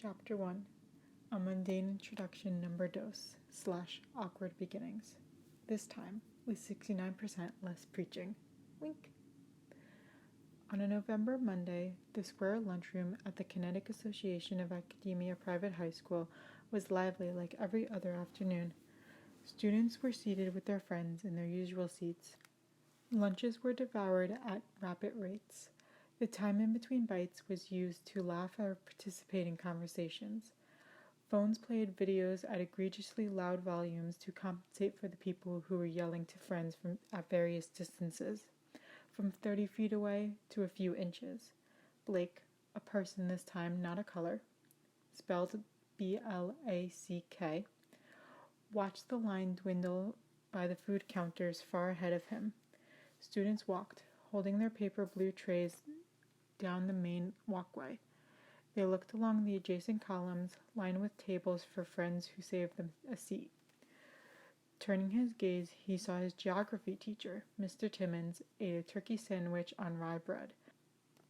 Chapter 1 A Mundane Introduction Number Dos / Awkward Beginnings. This time, with 69% less preaching. Wink. On a November Monday, the square lunchroom at the Kinetic Association of Academia Private High School was lively like every other afternoon. Students were seated with their friends in their usual seats. Lunches were devoured at rapid rates. The time in between bites was used to laugh or participate in conversations. Phones played videos at egregiously loud volumes to compensate for the people who were yelling to friends at various distances, from 30 feet away to a few inches. Blake, a person this time, not a color, spelled B-L-A-C-K, watched the line dwindle by the food counters far ahead of him. Students walked, holding their paper blue trays down the main walkway. They looked along the adjacent columns, lined with tables for friends who saved them a seat. Turning his gaze, he saw his geography teacher, Mr. Timmons, ate a turkey sandwich on rye bread,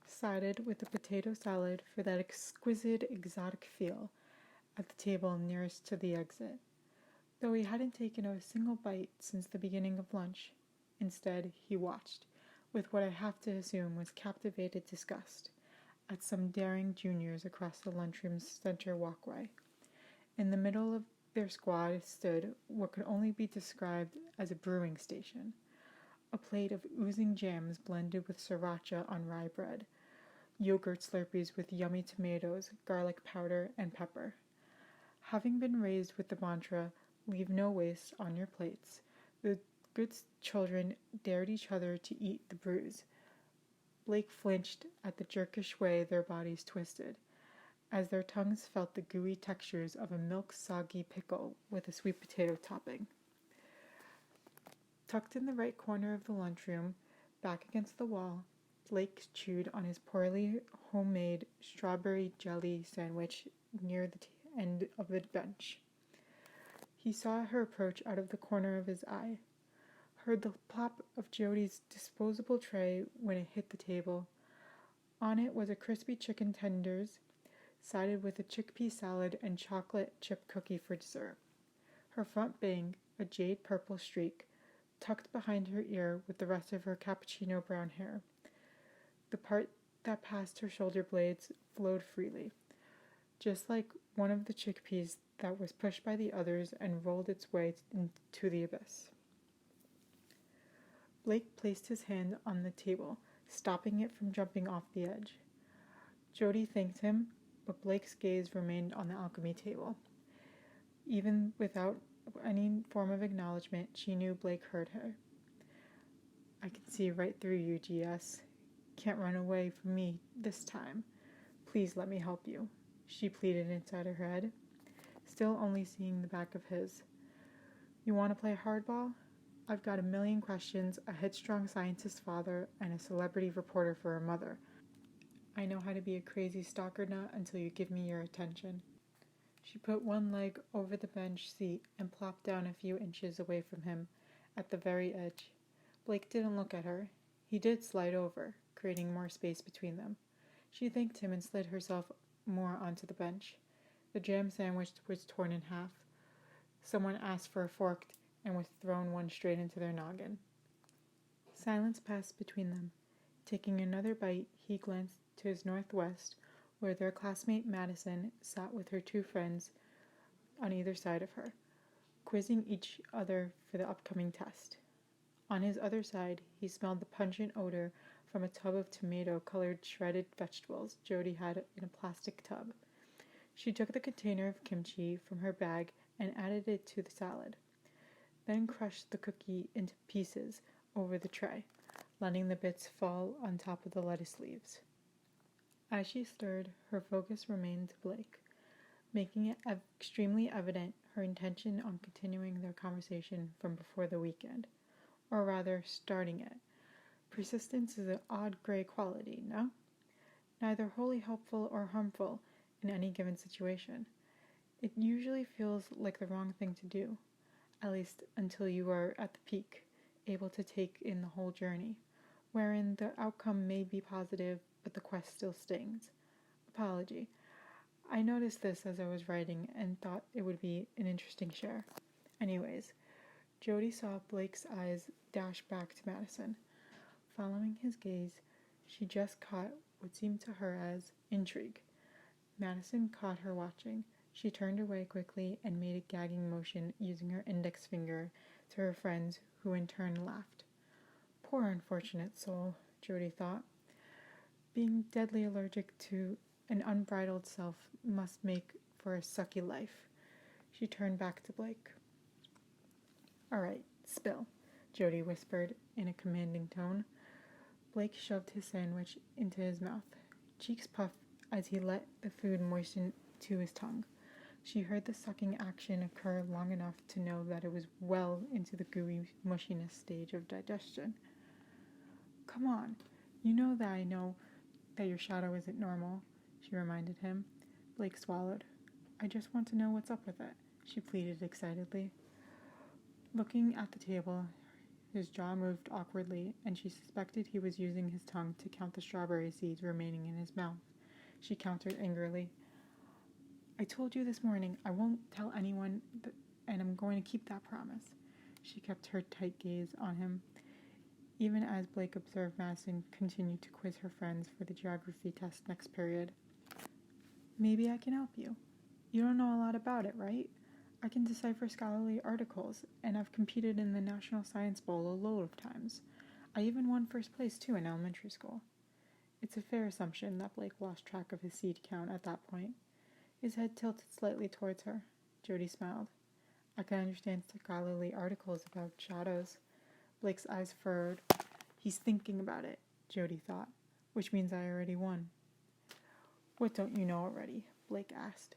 sided with a potato salad for that exquisite, exotic feel, at the table nearest to the exit, though he hadn't taken a single bite since the beginning of lunch. Instead, he watched, with what I have to assume was captivated disgust, at some daring juniors across the lunchroom's center walkway. In the middle of their squad stood what could only be described as a brewing station, a plate of oozing jams blended with sriracha on rye bread, yogurt slurpees with yummy tomatoes, garlic powder, and pepper. Having been raised with the mantra, "Leave no waste on your plates," the good children dared each other to eat the brews. Blake flinched at the jerkish way their bodies twisted, as their tongues felt the gooey textures of a milk-soggy pickle with a sweet potato topping. Tucked in the right corner of the lunchroom, back against the wall, Blake chewed on his poorly homemade strawberry jelly sandwich near the end of the bench. He saw her approach out of the corner of his eye, heard the plop of Jodi's disposable tray when it hit the table. On it was a crispy chicken tenders, sided with a chickpea salad and chocolate chip cookie for dessert. Her front bang, a jade purple streak, tucked behind her ear with the rest of her cappuccino brown hair. The part that passed her shoulder blades flowed freely, just like one of the chickpeas that was pushed by the others and rolled its way into the abyss. Blake placed his hand on the table, stopping it from jumping off the edge. Jodi thanked him, but Blake's gaze remained on the alchemy table. Even without any form of acknowledgement, she knew Blake heard her. "I can see right through you, GS. Can't run away from me this time. Please let me help you," she pleaded inside her head, still only seeing the back of his. "You want to play hardball? I've got a million questions, a headstrong scientist father, and a celebrity reporter for a mother. I know how to be a crazy stalker nut until you give me your attention." She put one leg over the bench seat and plopped down a few inches away from him, at the very edge. Blake didn't look at her. He did slide over, creating more space between them. She thanked him and slid herself more onto the bench. The jam sandwich was torn in half. Someone asked for a fork and was thrown one straight into their noggin. Silence passed between them. Taking another bite, he glanced to his northwest, where their classmate Menace sat with her two friends on either side of her, quizzing each other for the upcoming test. On his other side, he smelled the pungent odor from a tub of tomato-colored shredded vegetables Jodi had in a plastic tub. She took the container of kimchi from her bag and added it to the salad, then crushed the cookie into pieces over the tray, letting the bits fall on top of the lettuce leaves. As she stirred, her focus remained to Blake, making it extremely evident her intention on continuing their conversation from before the weekend, or rather, starting it. Persistence is an odd gray quality, no? Neither wholly helpful or harmful in any given situation. It usually feels like the wrong thing to do, at least until you are at the peak, able to take in the whole journey, wherein the outcome may be positive, but the quest still stings. Apology. I noticed this as I was writing and thought it would be an interesting share. Anyways, Jodi saw Blake's eyes dash back to Madison. Following his gaze, she just caught what seemed to her as intrigue. Madison caught her watching. She turned away quickly and made a gagging motion using her index finger to her friends, who in turn laughed. Poor unfortunate soul, Jodi thought. Being deadly allergic to an unbridled self must make for a sucky life. She turned back to Blake. All right, spill, Jodi whispered in a commanding tone. Blake shoved his sandwich into his mouth. Cheeks puffed as he let the food moisten to his tongue. She heard the sucking action occur long enough to know that it was well into the gooey mushiness stage of digestion. Come on, you know that your shadow isn't normal, she reminded him. Blake swallowed. I just want to know what's up with it, she pleaded excitedly. Looking at the table, his jaw moved awkwardly, and she suspected he was using his tongue to count the strawberry seeds remaining in his mouth. She countered angrily. I told you this morning I won't tell anyone, and I'm going to keep that promise. She kept her tight gaze on him, even as Blake observed Madison continue to quiz her friends for the geography test next period. Maybe I can help you. You don't know a lot about it, right? I can decipher scholarly articles, and I've competed in the National Science Bowl a load of times. I even won first place, too, in elementary school. It's a fair assumption that Blake lost track of his seed count at that point. His head tilted slightly towards her. Jodi smiled. I can understand scholarly articles about shadows. Blake's eyes furrowed. He's thinking about it, Jodi thought, which means I already won. What don't you know already? Blake asked.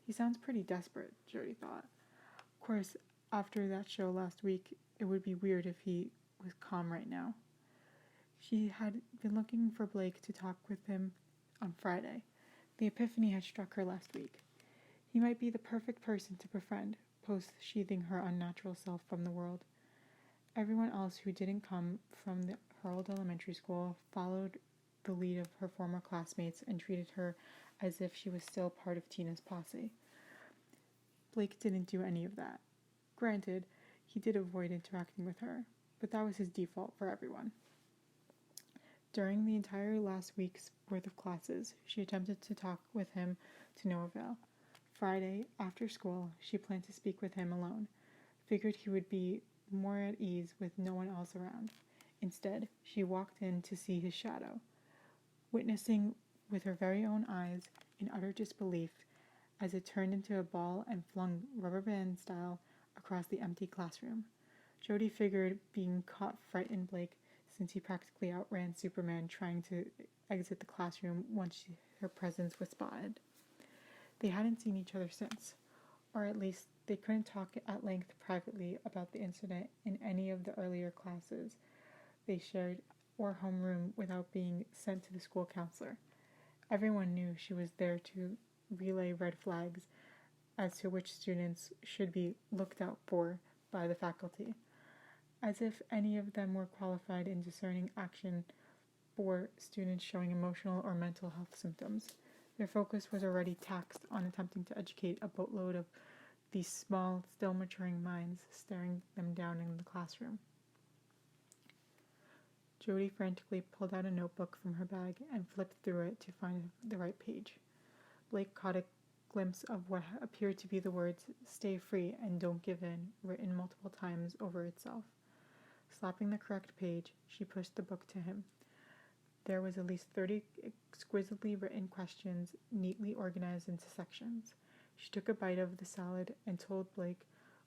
He sounds pretty desperate, Jodi thought. Of course, after that show last week, it would be weird if he was calm right now. She had been looking for Blake to talk with him on Friday. The epiphany had struck her last week. He might be the perfect person to befriend, post-sheathing her unnatural self from the world. Everyone else who didn't come from the Harold Elementary School followed the lead of her former classmates and treated her as if she was still part of Tina's posse. Blake didn't do any of that. Granted, he did avoid interacting with her, but that was his default for everyone. During the entire last week's worth of classes, she attempted to talk with him to no avail. Friday, after school, she planned to speak with him alone, figured he would be more at ease with no one else around. Instead, she walked in to see his shadow, witnessing with her very own eyes, in utter disbelief, as it turned into a ball and flung rubber band style across the empty classroom. Jodi figured being caught frightened Blake, since he practically outran Superman trying to exit the classroom once her presence was spotted. They hadn't seen each other since, or at least they couldn't talk at length privately about the incident in any of the earlier classes they shared or homeroom without being sent to the school counselor. Everyone knew she was there to relay red flags as to which students should be looked out for by the faculty, as if any of them were qualified in discerning action for students showing emotional or mental health symptoms. Their focus was already taxed on attempting to educate a boatload of these small, still maturing minds staring them down in the classroom. Jodi frantically pulled out a notebook from her bag and flipped through it to find the right page. Blake caught a glimpse of what appeared to be the words, "Stay free and don't give in," written multiple times over itself. Slapping the correct page, she pushed the book to him. There was at least 30 exquisitely written questions, neatly organized into sections. She took a bite of the salad and told Blake,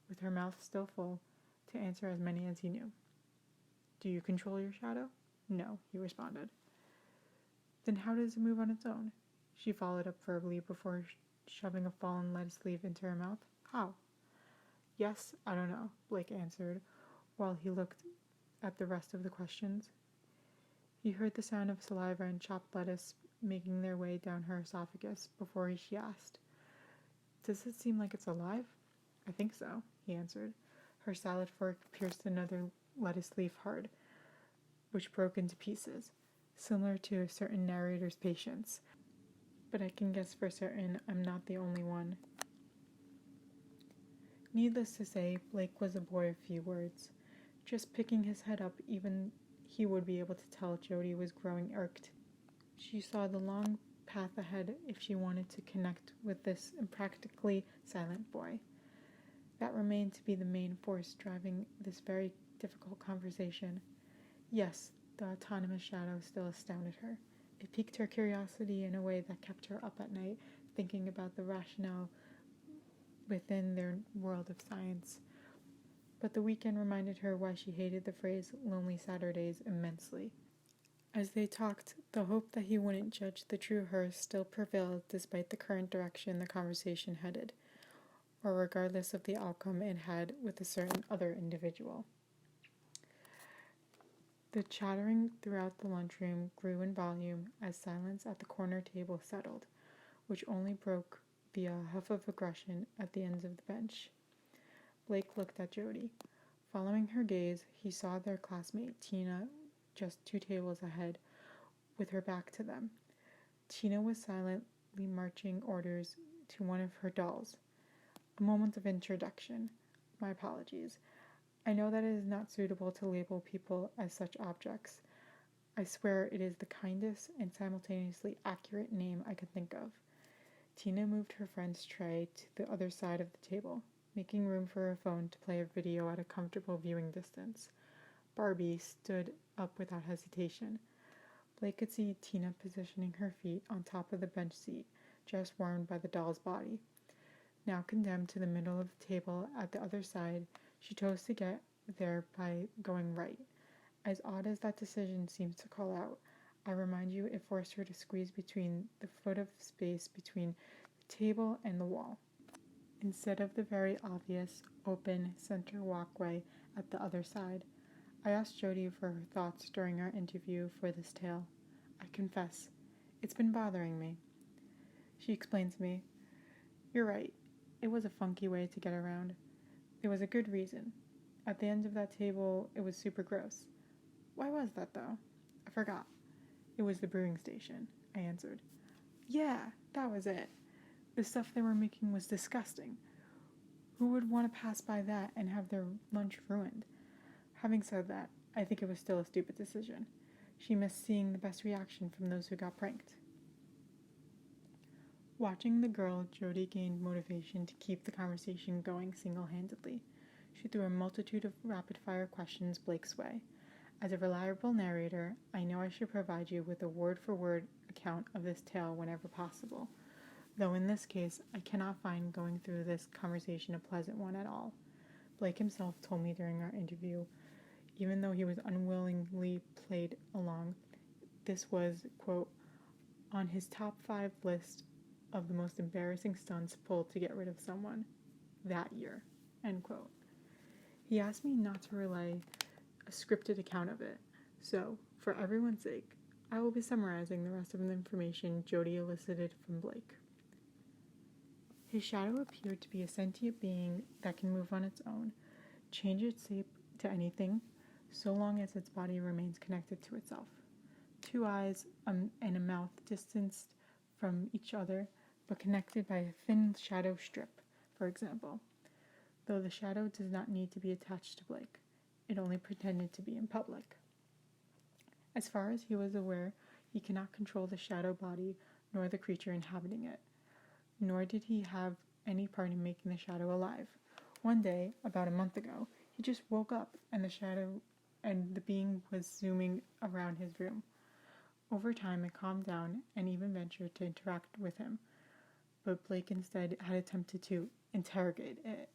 with her mouth still full, to answer as many as he knew. Do you control your shadow? No, he responded. Then how does it move on its own? She followed up verbally before shoving a fallen lettuce leaf into her mouth. How? Yes, I don't know, Blake answered, while he looked at the rest of the questions. He heard the sound of saliva and chopped lettuce making their way down her esophagus before she asked, Does it seem like it's alive? I think so, he answered. Her salad fork pierced another lettuce leaf hard, which broke into pieces, similar to a certain narrator's patience. but I can guess for certain I'm not the only one. Needless to say, Blake was a boy of few words. Just picking his head up, even he would be able to tell Jodi was growing irked. She saw the long path ahead if she wanted to connect with this impractically silent boy. That remained to be the main force driving this very difficult conversation. Yes, the autonomous shadow still astounded her. It piqued her curiosity in a way that kept her up at night, thinking about the rationale within their world of science. But the weekend reminded her why she hated the phrase lonely Saturdays immensely. As they talked, the hope that he wouldn't judge the true her still prevailed despite the current direction the conversation headed, or regardless of the outcome it had with a certain other individual. The chattering throughout the lunchroom grew in volume as silence at the corner table settled, which only broke via a huff of aggression at the ends of the bench. Blake looked at Jodi. Following her gaze, he saw their classmate, Tina, just 2 tables ahead, with her back to them. Tina was silently marching orders to one of her dolls. A moment of introduction. My apologies. I know that it is not suitable to label people as such objects. I swear it is the kindest and simultaneously accurate name I could think of. Tina moved her friend's tray to the other side of the table, making room for her phone to play a video at a comfortable viewing distance. Barbie stood up without hesitation. Blake could see Tina positioning her feet on top of the bench seat, just warmed by the doll's body. Now condemned to the middle of the table at the other side, she chose to get there by going right. As odd as that decision seems to call out, I remind you it forced her to squeeze between the foot of space between the table and the wall, instead of the very obvious, open, center walkway at the other side. I asked Jodi for her thoughts during our interview for this tale. I confess, it's been bothering me. She explained to me, "You're right, it was a funky way to get around. There was a good reason. At the end of that table, it was super gross." "Why was that, though?" "I forgot." "It was the brewing station," I answered. "Yeah, that was it. The stuff they were making was disgusting. Who would want to pass by that and have their lunch ruined?" Having said that, I think it was still a stupid decision. She missed seeing the best reaction from those who got pranked. Watching the girl, Jodi gained motivation to keep the conversation going single-handedly. She threw a multitude of rapid-fire questions Blake's way. As a reliable narrator, I know I should provide you with a word-for-word account of this tale whenever possible, though in this case, I cannot find going through this conversation a pleasant one at all. Blake himself told me during our interview, even though he was unwillingly played along, this was, quote, on his top 5 list of the most embarrassing stunts pulled to get rid of someone that year, end quote. He asked me not to relay a scripted account of it, so, for everyone's sake, I will be summarizing the rest of the information Jodi elicited from Blake. His shadow appeared to be a sentient being that can move on its own, change its shape to anything, so long as its body remains connected to itself. 2 eyes and a mouth distanced from each other, but connected by a thin shadow strip, for example. Though the shadow does not need to be attached to Blake, it only pretended to be in public. As far as he was aware, he cannot control the shadow body nor the creature inhabiting it, nor did he have any part in making the shadow alive. One day, about a month ago, he just woke up and the being was zooming around his room. Over time, it calmed down and even ventured to interact with him, but Blake instead had attempted to interrogate it,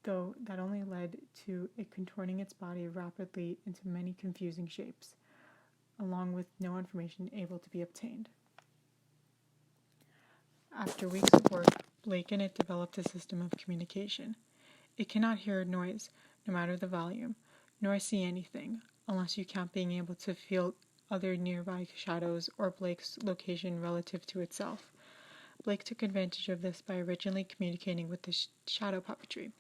though that only led to it contorting its body rapidly into many confusing shapes, along with no information able to be obtained. After weeks of work, Blake and it developed a system of communication. It cannot hear a noise, no matter the volume, nor see anything, unless you count being able to feel other nearby shadows or Blake's location relative to itself. Blake took advantage of this by originally communicating with the shadow puppetry,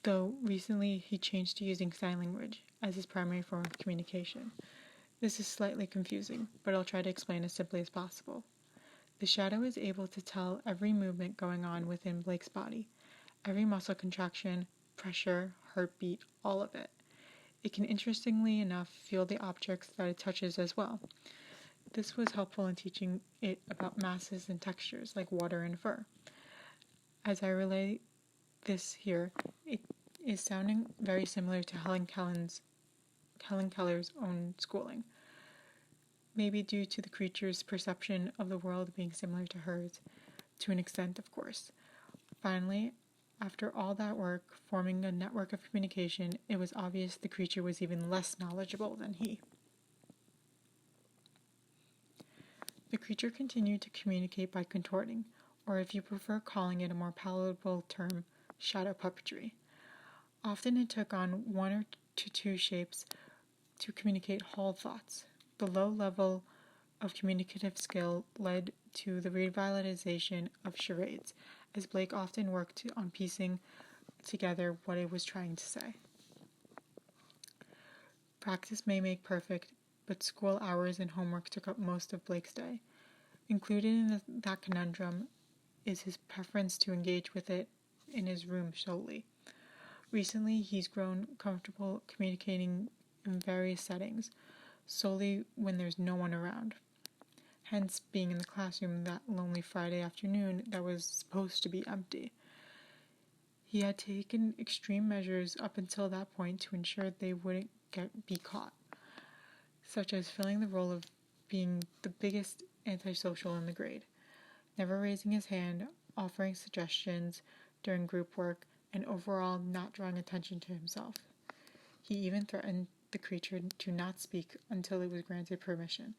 though recently he changed to using sign language as his primary form of communication. This is slightly confusing, but I'll try to explain as simply as possible. The shadow is able to tell every movement going on within Blake's body, every muscle contraction, pressure, heartbeat, all of it. It can interestingly enough feel the objects that it touches as well. This was helpful in teaching it about masses and textures like water and fur. As I relay this here, it is sounding very similar to Helen Keller's own schooling, maybe due to the creature's perception of the world being similar to hers, to an extent, of course. Finally, after all that work, forming a network of communication, it was obvious the creature was even less knowledgeable than he. The creature continued to communicate by contorting, or if you prefer calling it a more palatable term, shadow puppetry. Often it took on one or two shapes to communicate whole thoughts. The low level of communicative skill led to the revitalization of charades, as Blake often worked on piecing together what it was trying to say. Practice may make perfect, but school hours and homework took up most of Blake's day. Included in that conundrum is his preference to engage with it in his room solely. Recently, he's grown comfortable communicating in various settings, solely when there's no one around. Hence, being in the classroom that lonely Friday afternoon that was supposed to be empty. He had taken extreme measures up until that point to ensure they wouldn't be caught, such as filling the role of being the biggest antisocial in the grade, never raising his hand, offering suggestions during group work, and overall not drawing attention to himself. He even threatened the creature to not speak until it was granted permission,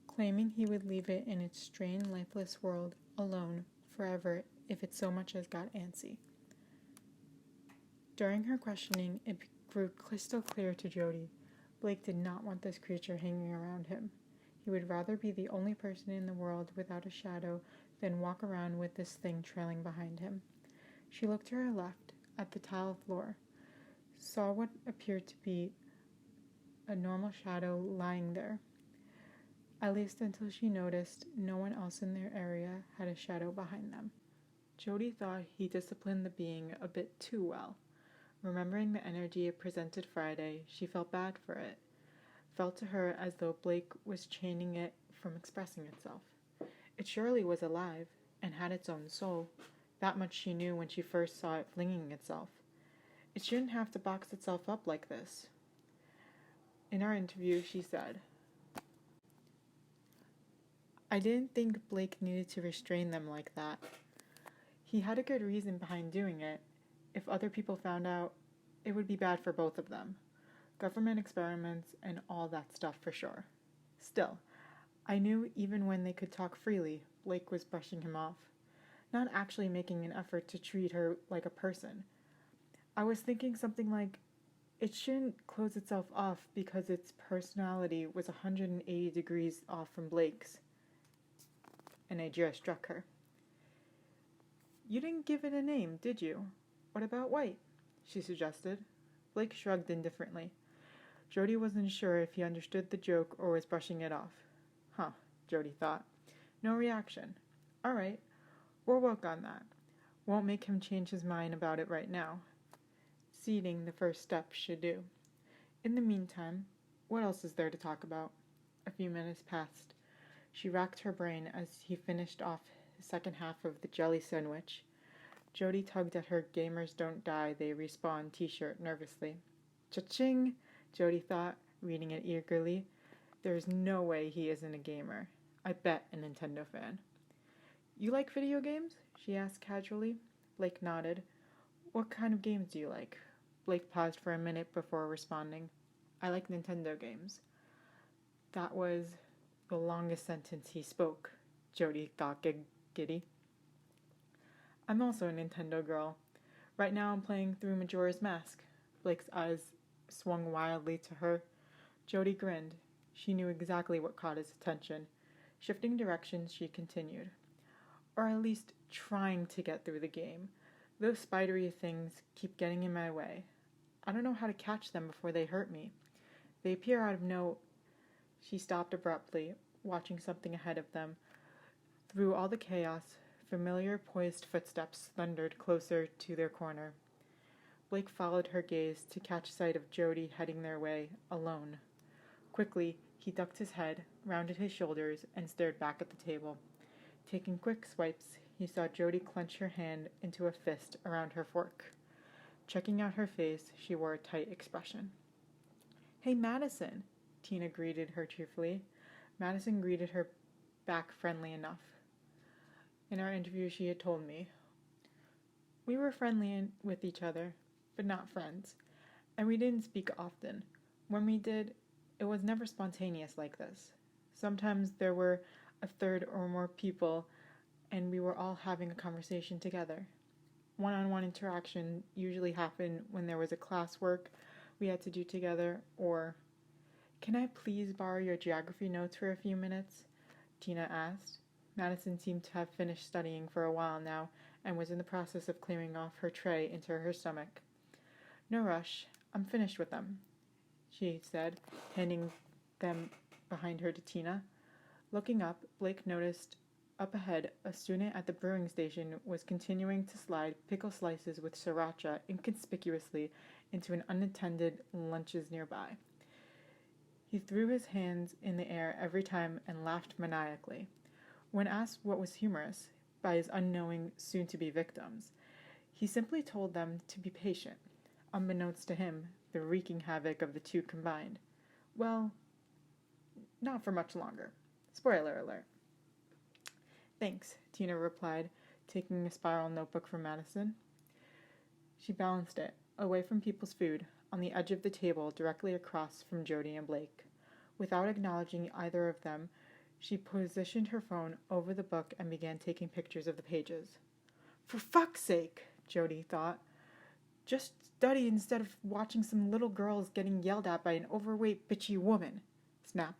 claiming he would leave it in its strange, lifeless world alone forever if it so much as got antsy. During her questioning, it grew crystal clear to Jodi. Blake did not want this creature hanging around him. He would rather be the only person in the world without a shadow than walk around with this thing trailing behind him. She looked to her left, at the tile floor, saw what appeared to be a normal shadow lying there, at least until she noticed no one else in their area had a shadow behind them. Jodi thought he disciplined the being a bit too well. Remembering the energy it presented Friday, she felt bad for it. Felt to her as though Blake was chaining it from expressing itself. It surely was alive, and had its own soul. That much she knew when she first saw it flinging itself. It shouldn't have to box itself up like this. In our interview, she said, "I didn't think Blake needed to restrain them like that. He had a good reason behind doing it. If other people found out, it would be bad for both of them. Government experiments and all that stuff for sure. Still, I knew even when they could talk freely, Blake was brushing him off, not actually making an effort to treat her like a person. I was thinking something like, it shouldn't close itself off because its personality was 180 degrees off from Blake's." An idea struck her. "You didn't give it a name, did you? What about white?" she suggested. Blake shrugged indifferently. Jodi wasn't sure if he understood the joke or was brushing it off. Huh, Jodi thought. No reaction. All right, we'll work on that. Won't make him change his mind about it right now. Seeding the first step should do. In the meantime, what else is there to talk about? A few minutes passed. She racked her brain as he finished off his second half of the jelly sandwich. Jodi tugged at her "Gamers Don't Die, They Respawn" t-shirt nervously. Cha-ching! Jodi thought, reading it eagerly. There's no way he isn't a gamer. I bet a Nintendo fan. "You like video games?" she asked casually. Blake nodded. "What kind of games do you like?" Blake paused for a minute before responding. "I like Nintendo games." That was the longest sentence he spoke, Jodi thought giddy. "I'm also a Nintendo girl. Right now I'm playing through Majora's Mask." Blake's eyes swung wildly to her. Jodi grinned. She knew exactly what caught his attention. Shifting directions, she continued. "Or at least trying to get through the game. Those spidery things keep getting in my way. I don't know how to catch them before they hurt me. They appear out of no..." She stopped abruptly, watching something ahead of them. Through all the chaos, familiar poised footsteps thundered closer to their corner. Blake followed her gaze to catch sight of Jodi heading their way, alone. Quickly, he ducked his head, rounded his shoulders, and stared back at the table. Taking quick swipes, he saw Jodi clench her hand into a fist around her fork. Checking out her face, she wore a tight expression. "Hey, Madison," Tina greeted her cheerfully. Madison greeted her back friendly enough. In our interview, she had told me, "We were friendly with each other, but not friends, and we didn't speak often. When we did, it was never spontaneous like this. Sometimes there were a third or more people, and we were all having a conversation together. One-on-one interaction usually happened when there was a classwork we had to do together, or, 'Can I please borrow your geography notes for a few minutes?' Tina asked. Madison seemed to have finished studying for a while now and was in the process of clearing off her tray into her stomach. 'No rush, I'm finished with them,' she said, handing them behind her to Tina. Looking up, Blake noticed up ahead a student at the brewing station was continuing to slide pickle slices with sriracha inconspicuously into an unattended lunches nearby. He threw his hands in the air every time and laughed maniacally. When asked what was humorous by his unknowing soon-to-be victims, he simply told them to be patient. Unbeknownst to him, the wreaking havoc of the two combined. Well, not for much longer. Spoiler alert. "Thanks," Tina replied, taking a spiral notebook from Madison. She balanced it, away from people's food, on the edge of the table directly across from Jodi and Blake. Without acknowledging either of them, she positioned her phone over the book and began taking pictures of the pages. "For fuck's sake," Jodi thought. "Just study instead of watching some little girls getting yelled at by an overweight, bitchy woman." Snap.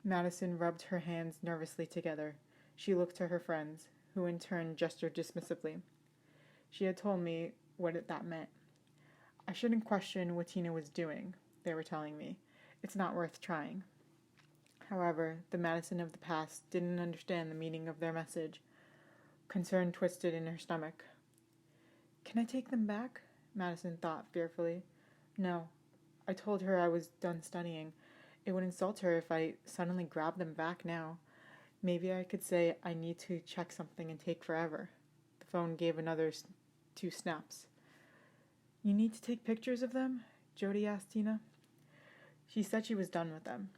Madison rubbed her hands nervously together. She looked to her friends, who in turn gestured dismissively. She had told me what that meant. I shouldn't question what Tina was doing, they were telling me. It's not worth trying. However, the Madison of the past didn't understand the meaning of their message. Concern twisted in her stomach. "Can I take them back?" Madison thought fearfully. No. I told her I was done studying. It would insult her if I suddenly grabbed them back now. Maybe I could say I need to check something and take forever. The phone gave another 2 snaps. "You need to take pictures of them?" Jodi asked Tina. She said she was done with them.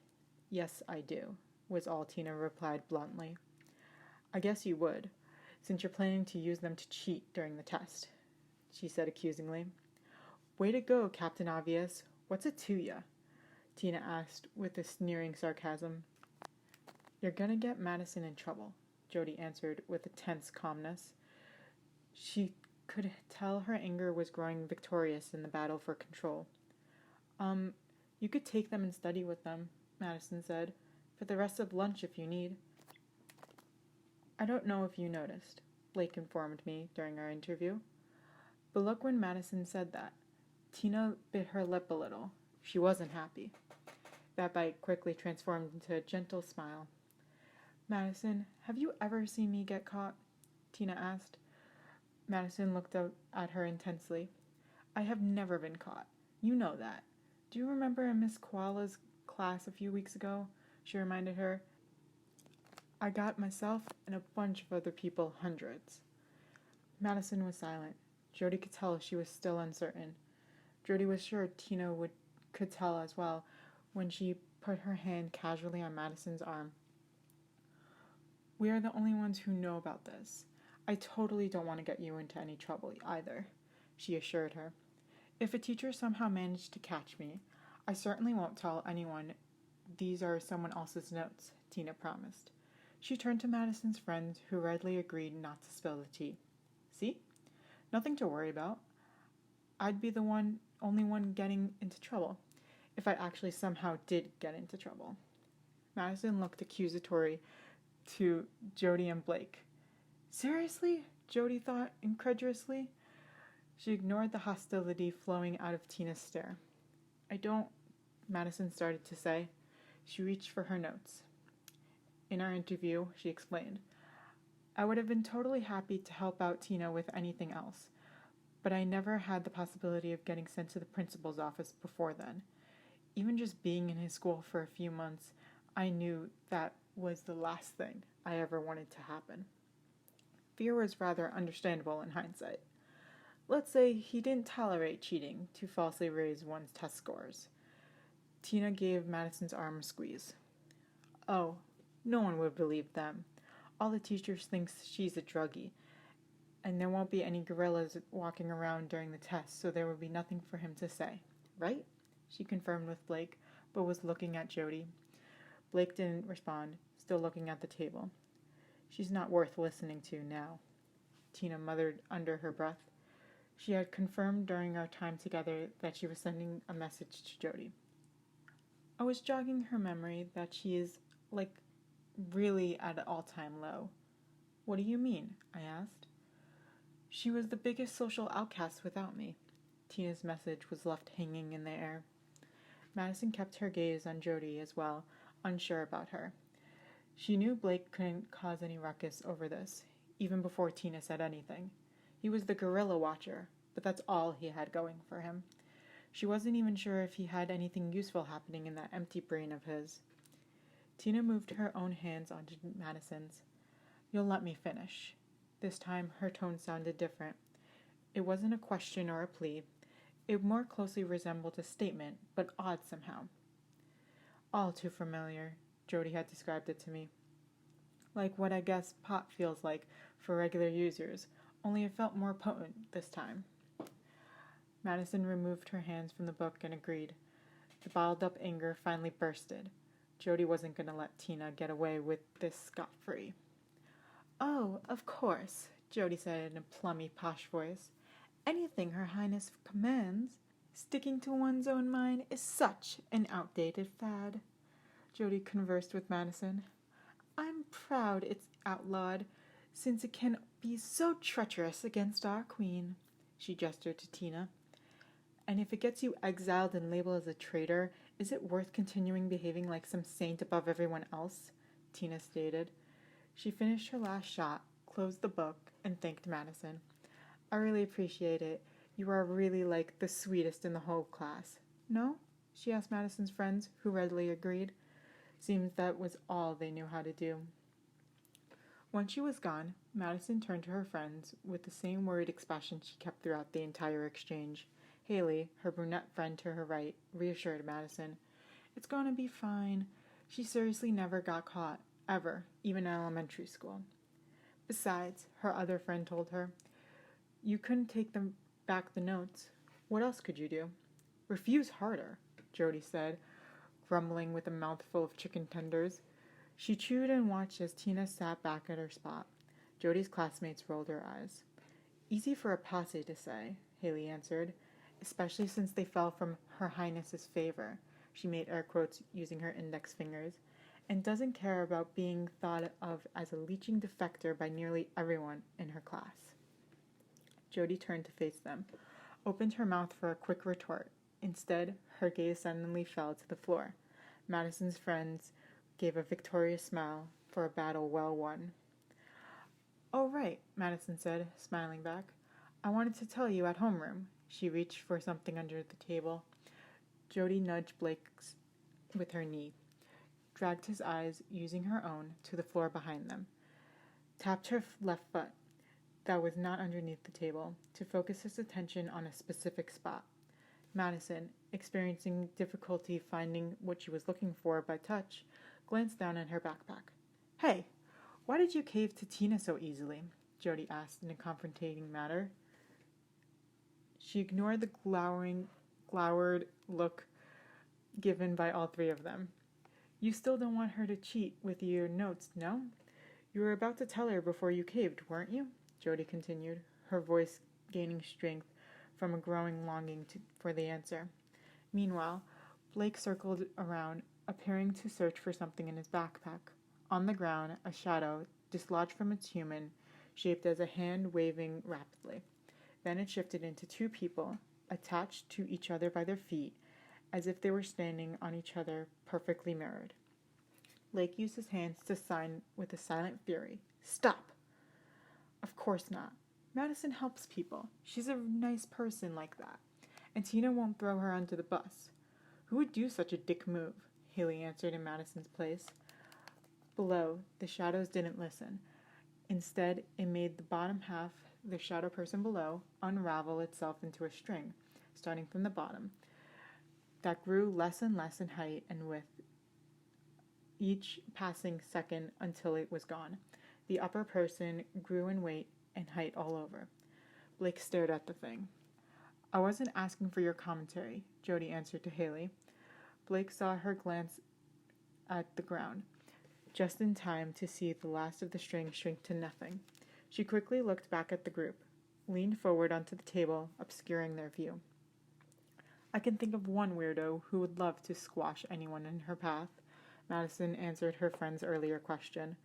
"Yes, I do," was all Tina replied bluntly. "I guess you would, since you're planning to use them to cheat during the test," she said accusingly. "Way to go, Captain Obvious. What's it to ya?" Tina asked with a sneering sarcasm. "You're gonna get Madison in trouble," Jodi answered with a tense calmness. She could tell her anger was growing victorious in the battle for control. You could take them and study with them," Madison said, "for the rest of lunch if you need." "I don't know if you noticed," Blake informed me during our interview. But look, when Madison said that, Tina bit her lip a little. She wasn't happy. That bite quickly transformed into a gentle smile. "Madison, have you ever seen me get caught?" Tina asked. Madison looked up at her intensely. "I have never been caught. You know that. Do you remember in Miss Koala's class a few weeks ago?" she reminded her. "I got myself and a bunch of other people hundreds." Madison was silent. Jodi could tell she was still uncertain. Jodi was sure Tina could tell as well when she put her hand casually on Madison's arm. "We are the only ones who know about this. I totally don't want to get you into any trouble either," she assured her. "If a teacher somehow managed to catch me, I certainly won't tell anyone these are someone else's notes," Tina promised. She turned to Madison's friends, who readily agreed not to spill the tea. "See? Nothing to worry about. I'd be the only one getting into trouble, if I actually somehow did get into trouble." Madison looked accusatory to Jodi and Blake. "Seriously?" Jodi thought incredulously. She ignored the hostility flowing out of Tina's stare. "I don't," Madison started to say. She reached for her notes. In our interview, she explained, I would have been totally happy to help out Tina with anything else, but I never had the possibility of getting sent to the principal's office before then. Even just being in his school for a few months, I knew that was the last thing I ever wanted to happen. Fear was rather understandable in hindsight. Let's say he didn't tolerate cheating to falsely raise one's test scores. Tina gave Madison's arm a squeeze. Oh, no one would believe them. All the teachers think she's a druggie, and there won't be any gorillas walking around during the test, so there would be nothing for him to say, right? She confirmed with Blake, but was looking at Jodi. Blake didn't respond, still looking at the table. She's not worth listening to now, Tina muttered under her breath. She had confirmed during our time together that she was sending a message to Jodi. I was jogging her memory that she is, really at an all-time low. What do you mean? I asked. She was the biggest social outcast without me. Tina's message was left hanging in the air. Madison kept her gaze on Jodi as well, unsure about her. She knew Blake couldn't cause any ruckus over this, even before Tina said anything. He was the gorilla watcher, but that's all he had going for him. She wasn't even sure if he had anything useful happening in that empty brain of his. Tina moved her own hands onto Madison's. You'll let me finish. This time her tone sounded different. It wasn't a question or a plea. It more closely resembled a statement, but odd somehow. All too familiar, Jodi had described it to me. Like what I guess pot feels like for regular users, only it felt more potent this time. Madison removed her hands from the book and agreed. The bottled-up anger finally bursted. Jodi wasn't going to let Tina get away with this scot-free. Oh, of course, Jodi said in a plummy, posh voice. Anything Her Highness commands. Sticking to one's own mind is such an outdated fad. Jodi conversed with Madison. I'm proud it's outlawed, since it can be so treacherous against our queen. She gestured to Tina. And if it gets you exiled and labeled as a traitor, is it worth continuing behaving like some saint above everyone else? Tina stated. She finished her last shot, closed the book, and thanked Madison. I really appreciate it. You are really the sweetest in the whole class. No? She asked Madison's friends, who readily agreed. Seems that was all they knew how to do. When she was gone, Madison turned to her friends with the same worried expression she kept throughout the entire exchange. Haley, her brunette friend to her right, reassured Madison. It's going to be fine. She seriously never got caught, ever, even in elementary school. Besides, her other friend told her, you couldn't take them back the notes. What else could you do? Refuse harder, Jodi said, grumbling with a mouthful of chicken tenders. She chewed and watched as Tina sat back at her spot. Jodi's classmates rolled their eyes. Easy for a posse to say, Haley answered, especially since they fell from Her Highness's favor, she made air quotes using her index fingers, and doesn't care about being thought of as a leeching defector by nearly everyone in her class. Jodi turned to face them, opened her mouth for a quick retort. Instead, her gaze suddenly fell to the floor. Madison's friends gave a victorious smile for a battle well won. Oh, right, Madison said, smiling back. I wanted to tell you at homeroom. She reached for something under the table. Jodi nudged Blake with her knee, dragged his eyes, using her own, to the floor behind them, tapped her left foot, that was not underneath the table, to focus his attention on a specific spot. Madison, experiencing difficulty finding what she was looking for by touch, glanced down at her backpack. Hey, why did you cave to Tina so easily? Jodi asked in a confrontating manner. She ignored the glowered look given by all three of them. You still don't want her to cheat with your notes, no? You were about to tell her before you caved, weren't you? Jodi continued, her voice gaining strength from a growing longing for the answer. Meanwhile, Blake circled around, appearing to search for something in his backpack. On the ground, a shadow, dislodged from its human, shaped as a hand waving rapidly. Then it shifted into two people, attached to each other by their feet, as if they were standing on each other, perfectly mirrored. Blake used his hands to sign with a silent fury. Stop! Of course not. Madison helps people. She's a nice person like that. And Tina won't throw her under the bus. Who would do such a dick move? Haley answered in Madison's place. Below, the shadows didn't listen. Instead, it made the bottom half, the shadow person below, unravel itself into a string, starting from the bottom, that grew less and less in height and width, each passing second until it was gone. The upper person grew in weight and height all over. Blake stared at the thing. I wasn't asking for your commentary, Jodi answered to Haley. Blake saw her glance at the ground, just in time to see the last of the string shrink to nothing. She quickly looked back at the group, leaned forward onto the table, obscuring their view. I can think of one weirdo who would love to squash anyone in her path, Madison answered her friend's earlier question.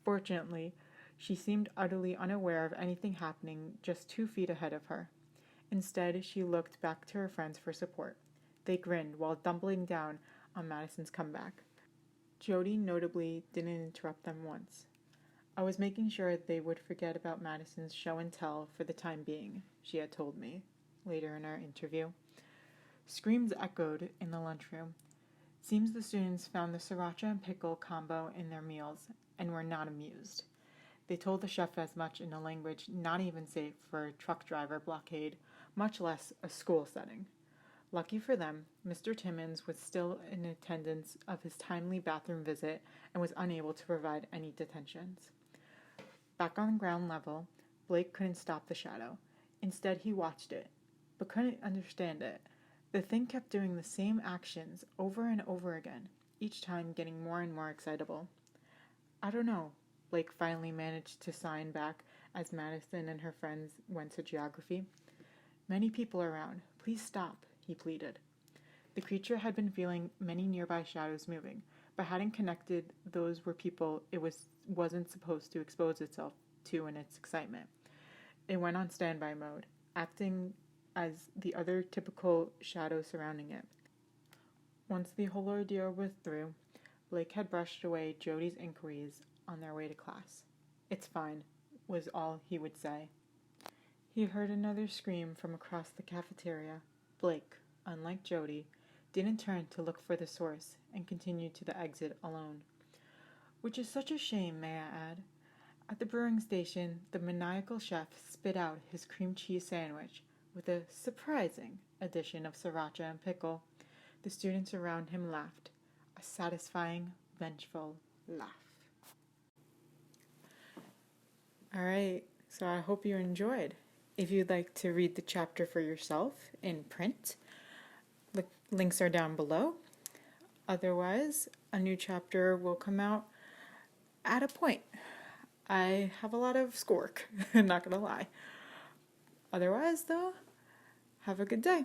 Fortunately, she seemed utterly unaware of anything happening just 2 feet ahead of her. Instead, she looked back to her friends for support. They grinned while doubling down on Madison's comeback. Jodi notably didn't interrupt them once. I was making sure they would forget about Madison's show and tell for the time being, she had told me, later in our interview. Screams echoed in the lunchroom. Seems the students found the sriracha and pickle combo in their meals and were not amused. They told the chef as much in a language not even safe for a truck driver blockade, much less a school setting. Lucky for them, Mr. Timmons was still in attendance of his timely bathroom visit and was unable to provide any detentions. Back on ground level, Blake couldn't stop the shadow. Instead, he watched it, but couldn't understand it. The thing kept doing the same actions over and over again, each time getting more and more excitable. I don't know, Blake finally managed to sign back as Madison and her friends went to geography. Many people around. Please stop, he pleaded. The creature had been feeling many nearby shadows moving, but hadn't connected those were people it wasn't supposed to expose itself to in its excitement. It went on standby mode, acting as the other typical shadow surrounding it. Once the whole ordeal was through, Blake had brushed away Jodi's inquiries on their way to class. It's fine, was all he would say. He heard another scream from across the cafeteria. Blake, unlike Jodi, didn't turn to look for the source and continued to the exit alone. Which is such a shame, may I add. At the brewing station, the maniacal chef spit out his cream cheese sandwich with a surprising addition of sriracha and pickle. The students around him laughed, a satisfying, vengeful laugh. All right, so I hope you enjoyed. If you'd like to read the chapter for yourself in print, the links are down below. Otherwise, a new chapter will come out at a point. I have a lot of schoolwork, I'm not going to lie. Otherwise, though, have a good day.